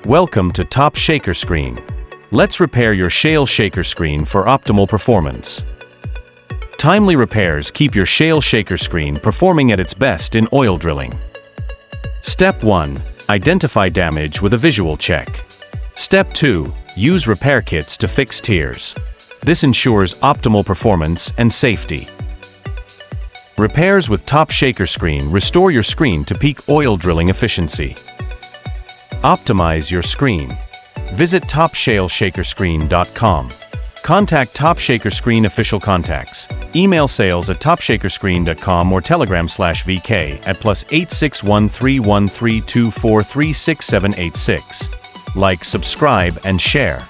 Welcome to TUP Shaker Screen. Let's repair your Shale Shaker screen for optimal performance. Timely repairs keep your Shale Shaker screen performing at its best in oil drilling. Step 1. Identify damage with a visual check. Step 2. Use repair kits to fix tears. This ensures optimal performance and safety. Repairs with TUP Shaker Screen restore your screen to peak oil drilling efficiency. Optimize your screen. Visit TUPShaleShakerScreen.com. Contact TUP Shaker Screen official contacts. Email sales@TUPShakerScreen.com or Telegram/VK at +8613132436786. Like, subscribe, and share.